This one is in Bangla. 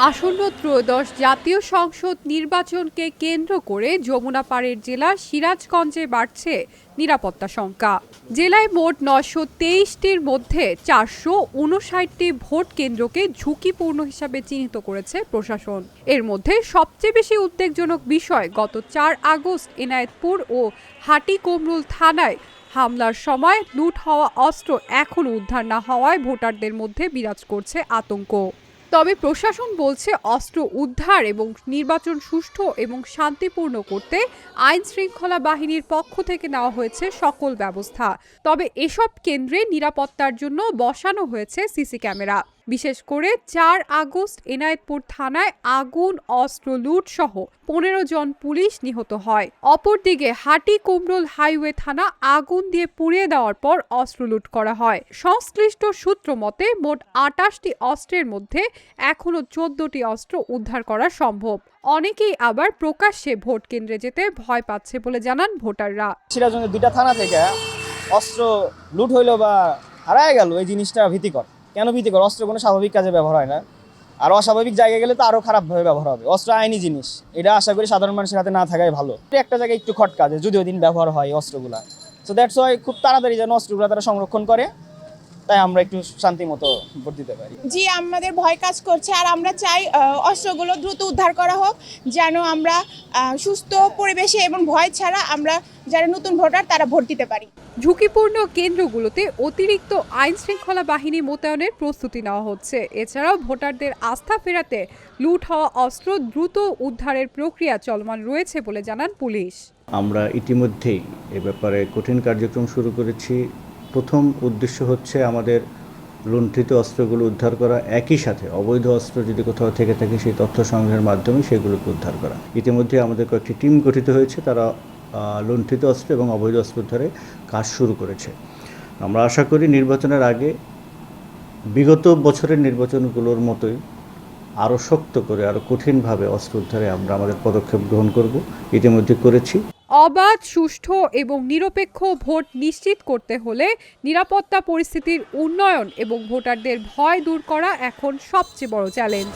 আসন্ন ত্রয়োদশ জাতীয় সংসদ নির্বাচনকে কেন্দ্র করে যমুনা পাড়ের জেলা সিরাজগঞ্জে বাড়ছে নিরাপত্তা শঙ্কা। জেলায় মোট ৯২৩টির মধ্যে ৪৫৯টি ভোট কেন্দ্রকে ঝুঁকিপূর্ণ হিসাবে চিহ্নিত করেছে প্রশাসন। এর মধ্যে সবচেয়ে বেশি উদ্বেগজনক বিষয় গত ৪ আগস্ট এনায়েতপুর ও হাটিকুমরুল থানায় হামলার সময় লুট হওয়া অস্ত্র এখনও উদ্ধার না হওয়ায় ভোটারদের মধ্যে বিরাজ করছে আতঙ্ক। তবে প্রশাসন বলছে অস্ত্র উদ্ধার এবং নির্বাচন সুষ্ঠু এবং শান্তিপূর্ণ করতে আইন শৃঙ্খলা বাহিনীর পক্ষ থেকে নেওয়া হয়েছে সকল ব্যবস্থা। তবে এসব কেন্দ্রে নিরাপত্তার জন্য বসানো হয়েছে সিসি ক্যামেরা। বিশেষ করে ৪ আগস্ট এনায়েতপুর থানায় আগুন, অস্ত্র লুট সহ ১৫ জন পুলিশ নিহত হয়। অপরদিকে হাটিকুমরুল হাইওয়ে থানা আগুন দিয়ে পুড়িয়ে দেওয়ার পর অস্ত্র লুট করা হয়। সংশ্লিষ্ট সূত্র মতে মোট ২৮টি অস্ত্রের মধ্যে এখনো ১৪টি অস্ত্র উদ্ধার করা সম্ভব। অনেকেই আবার প্রকাশ্যে ভোট কেন্দ্রে যেতে ভয় পাচ্ছে বলে জানান ভোটাররা। সিরাজগঞ্জের ২টা থানা থেকে অস্ত্র লুট হইলো বা হারায় গেল, এই জিনিসটা ভীতিকর। কেন ভীতিকর? অস্ত্র কোনো স্বাভাবিক কাজে ব্যবহার হয় না, আর অস্বাভাবিক জায়গায় গেলে তো আরও খারাপভাবে ব্যবহার হবে। অস্ত্র আইনি জিনিস, এটা আশা করি সাধারণ মানুষের হাতে না থাকাই ভালো। একটা জায়গায় একটু খটকা যে যদিও দিন ব্যবহার হয় অস্ত্রগুলা, সো দ্যাটস ওয়াই খুব তাড়াতাড়ি যেন অস্ত্রগুলো তারা সংরক্ষণ করে, তাই আমরা একটু শান্তি মতো ভোট দিতে পারি। জি, আমাদের ভয় কাজ করছে, আর আমরা চাই অস্ত্রগুলো দ্রুত উদ্ধার করা হোক, যেন আমরা সুস্থ পরিবেশে এবং ভয় ছাড়া আমরা যারা নতুন ভোটার তারা ভোট দিতে পারি। ঝুঁকিপূর্ণ কেন্দ্রগুলোতে অতিরিক্ত আইন শৃঙ্খলা বাহিনী মোতায়েনের প্রস্তুতি নেওয়া হচ্ছে। এছাড়াও ভোটারদের আস্থা ফেরাতে লুট হওয়া অস্ত্র দ্রুত উদ্ধারের প্রক্রিয়া চলমান রয়েছে বলে জানান পুলিশ। আমরা ইতিমধ্যেই এ ব্যাপারে কঠিন কার্যক্রম শুরু করেছি। প্রথম উদ্দেশ্য হচ্ছে আমাদের লুণ্ঠিত অস্ত্রগুলো উদ্ধার করা, একই সাথে অবৈধ অস্ত্র যদি কোথাও থেকে থাকে সেই তথ্য সংগ্রহের মাধ্যমে সেগুলোকে উদ্ধার করা। ইতিমধ্যে আমাদের কয়েকটি টিম গঠিত হয়েছে, তারা লুণ্ঠিত অস্ত্র এবং অবৈধ অস্ত্র উদ্ধারে কাজ শুরু করেছে। আমরা আশা করি নির্বাচনের আগে বিগত বছরের নির্বাচনগুলোর মতোই আরও শক্ত করে, আরও কঠিনভাবে অস্ত্র উদ্ধারে আমরা আমাদের পদক্ষেপ গ্রহণ করব, ইতিমধ্যে করেছি। অবাধ, সুষ্ঠু এবং নিরপেক্ষ ভোট নিশ্চিত করতে হলে নিরাপত্তা পরিস্থিতির উন্নয়ন এবং ভোটারদের ভয় দূর করা এখন সবচেয়ে বড় চ্যালেঞ্জ।